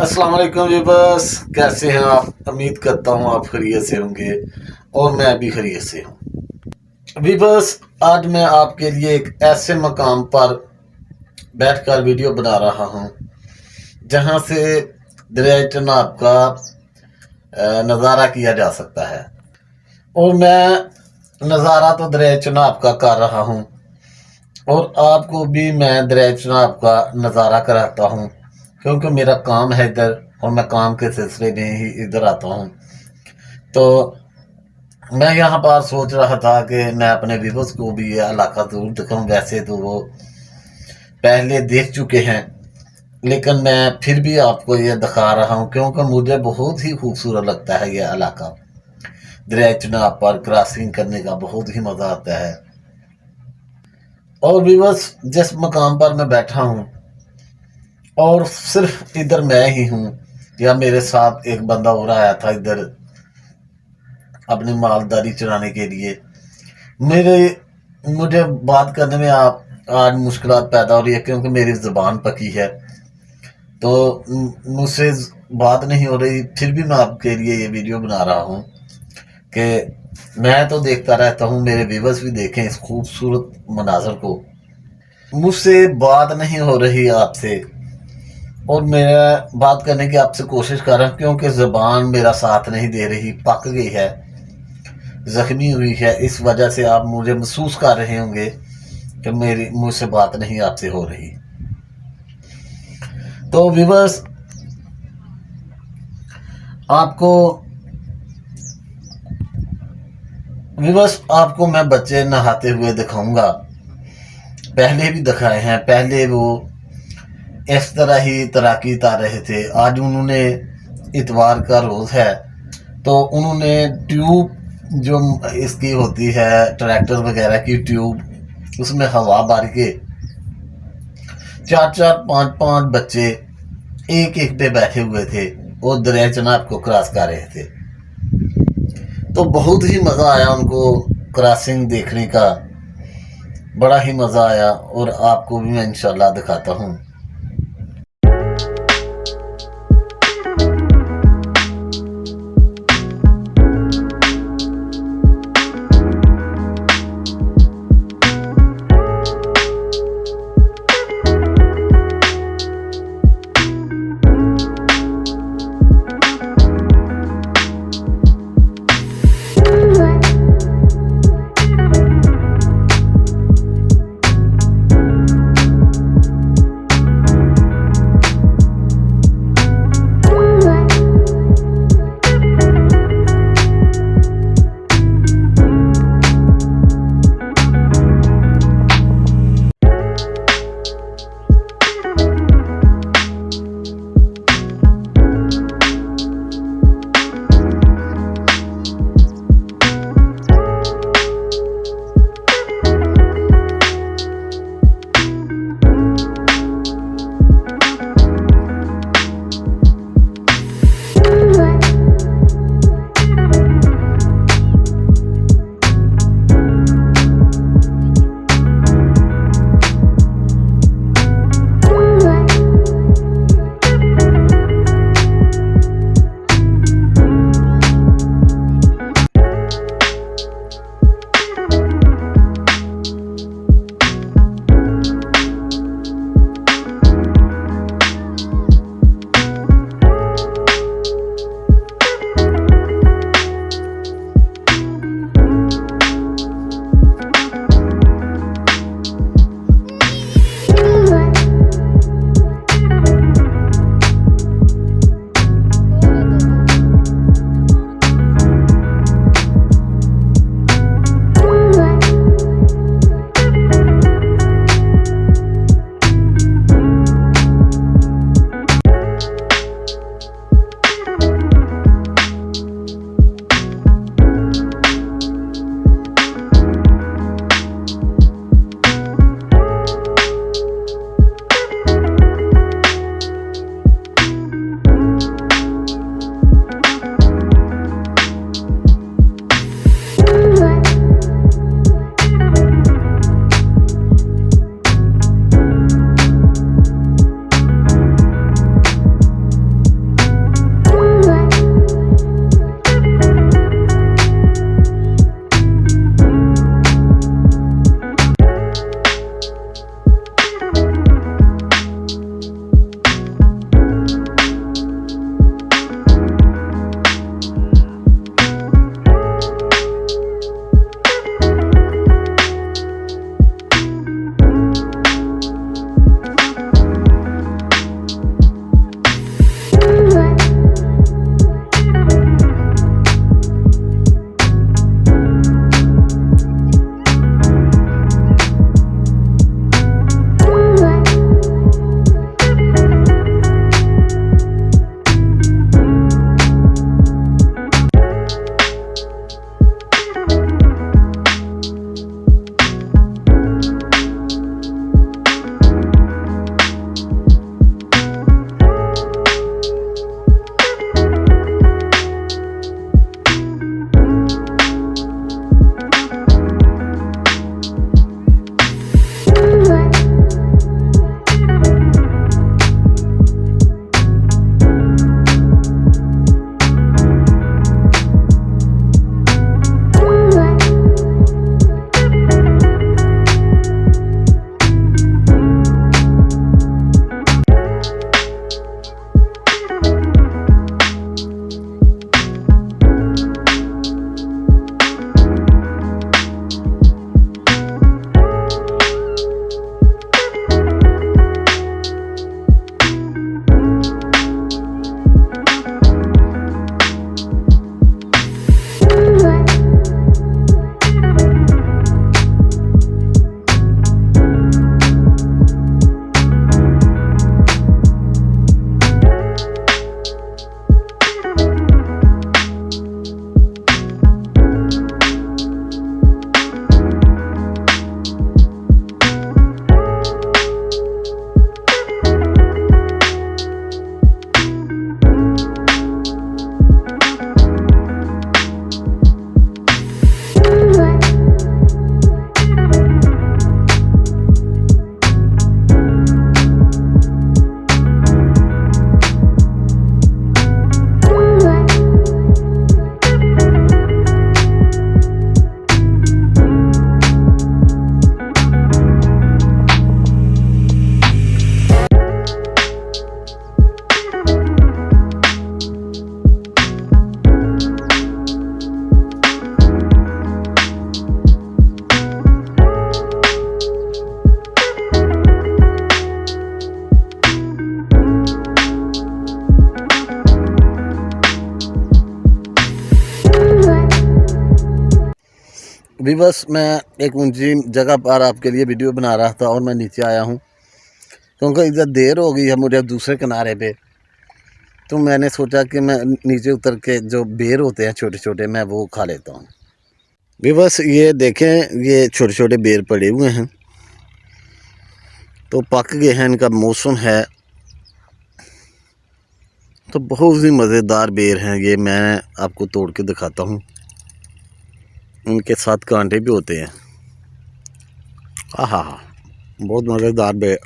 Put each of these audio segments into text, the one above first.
अस्सलाम वालेकुम व्यूअर्स, कैसे हैं आप? उम्मीद करता हूँ आप खैरियत से होंगे और मैं भी खैरियत से हूँ। व्यूअर्स, आज मैं आपके लिए एक ऐसे मकाम पर बैठकर वीडियो बना रहा हूँ जहाँ से दरियाए चनाब का नज़ारा किया जा सकता है। और मैं नज़ारा तो दरियाए चनाब का कर रहा हूँ और आपको भी मैं दरियाए चनाब का नज़ारा कराता हूँ, क्योंकि मेरा काम है इधर और मैं काम के सिलसिले में ही इधर आता हूँ। तो मैं यहाँ पर सोच रहा था कि मैं अपने व्यूअर्स को भी ये इलाका ज़रूर दिखाऊँ। वैसे तो वो पहले देख चुके हैं, लेकिन मैं फिर भी आपको ये दिखा रहा हूँ क्योंकि मुझे बहुत ही खूबसूरत लगता है ये इलाका। दरियाए चनाब पर क्रॉसिंग करने का बहुत ही मज़ा आता है। और व्यूअर्स, जिस मकाम पर मैं बैठा हूँ और सिर्फ इधर मैं ही हूँ, या मेरे साथ एक बंदा और आया था इधर अपनी मालदारी चलाने के लिए। मुझे बात करने में आज मुश्किलात पैदा हो रही है क्योंकि मेरी ज़ुबान पकी है, तो मुझसे बात नहीं हो रही। फिर भी मैं आपके लिए ये वीडियो बना रहा हूँ कि मैं तो देखता रहता हूँ, मेरे व्यूअर्स भी देखें इस खूबसूरत मनाज़र को। मुझसे बात नहीं हो रही आपसे, और मेरा बात करने की आपसे कोशिश कर रहा हूँ क्योंकि ज़ुबान मेरा साथ नहीं दे रही, पक गई है, ज़ख्मी हुई है। इस वजह से आप मुझे महसूस कर रहे होंगे कि मुझसे बात नहीं आपसे हो रही। तो व्यूअर्स, आपको मैं बच्चे नहाते हुए दिखाऊंगा। पहले भी दिखाए हैं, पहले वो इस तरह ही तैराकी उतार रहे थे। आज उन्होंने, इतवार का रोज़ है, तो उन्होंने ट्यूब जो इसकी होती है ट्रैक्टर वगैरह की ट्यूब, उसमें हवा भर के 4-4, 5-5 बच्चे एक पे बैठे हुए थे और दरियाए चनाब को क्रॉस कर रहे थे। तो बहुत ही मज़ा आया उनको क्रॉसिंग देखने का, बड़ा ही मज़ा आया। और आपको भी मैं इंशाल्लाह दिखाता हूँ। अभी बस मैं एक ऊंची जगह पर आपके लिए वीडियो बना रहा था और मैं नीचे आया हूँ क्योंकि इधर देर हो गई है मुझे दूसरे किनारे पे। तो मैंने सोचा कि मैं नीचे उतर के जो बेर होते हैं छोटे छोटे मैं वो खा लेता हूँ। भी बस ये देखें, ये छोटे छोटे बेर पड़े हुए हैं तो पक गए हैं, इनका मौसम है। तो बहुत ही मज़ेदार बेर हैं ये, मैं आपको तोड़ के दिखाता हूँ। उनके साथ कांटे भी होते हैं। हाँ, बहुत मज़ेदार बेर।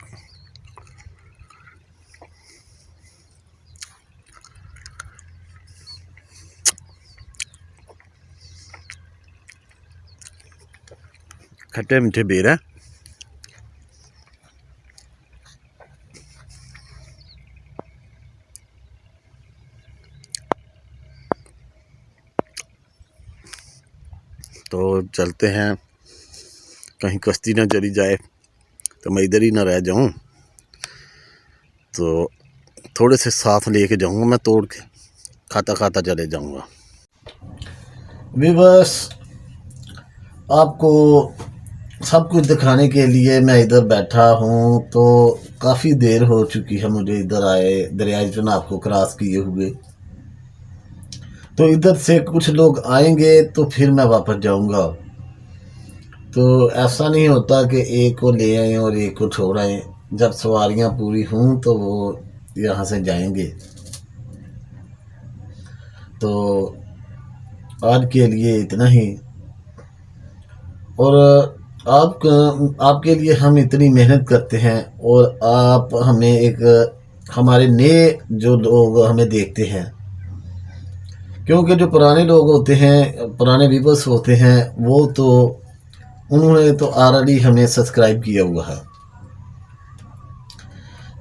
खट्टे मीठे बेर हैं। तो चलते हैं, कहीं कश्ती ना चली जाए तो मैं इधर ही ना रह जाऊं। तो थोड़े से साथ लेके जाऊंगा, मैं तोड़ के खाता खाता चले जाऊंगा। भी बस आपको सब कुछ दिखाने के लिए मैं इधर बैठा हूं। तो काफ़ी देर हो चुकी है मुझे इधर आए, दरियाए चनाब को क्रॉस किए हुए। तो इधर से कुछ लोग आएंगे तो फिर मैं वापस जाऊंगा। तो ऐसा नहीं होता कि एक को ले आए और एक को छोड़ आए। जब सवारियां पूरी हों तो वो यहाँ से जाएंगे। तो आज के लिए इतना ही। और आपके लिए हम इतनी मेहनत करते हैं और आप हमें हमारे नए जो लोग हमें देखते हैं, क्योंकि जो पुराने लोग होते हैं, पुराने व्यूअर्स होते हैं, वो तो उन्होंने तो ऑलरेडी हमें सब्सक्राइब किया हुआ है।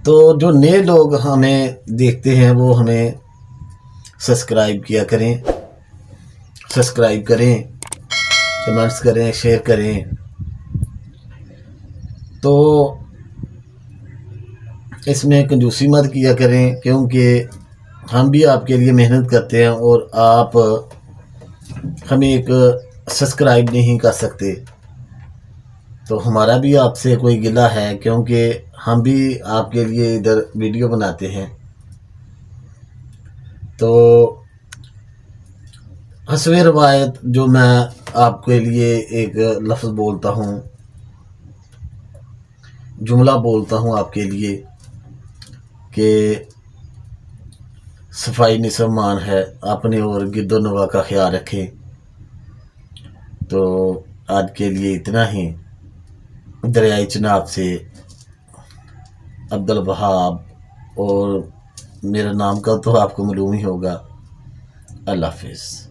तो जो नए लोग हमें देखते हैं वो हमें सब्सक्राइब करें, कमेंट्स करें, शेयर करें। तो इसमें कंजूसी मत किया करें, क्योंकि हम भी आपके लिए मेहनत करते हैं और आप हमें एक सब्सक्राइब नहीं कर सकते। तो हमारा भी आपसे कोई गिला है, क्योंकि हम भी आपके लिए इधर वीडियो बनाते हैं। तो हस्वे रवायत जो मैं आपके लिए एक लफ्ज़ बोलता हूँ, जुमला बोलता हूँ आपके लिए कि सफाई निसमान है, अपने और गिद्दो नवा का ख्याल रखें। तो आज के लिए इतना ही। दरियाए चनाब से अब्दुल वहाब, और मेरा नाम का तो आपको मालूम ही होगा। अल्लाह हाफिज़।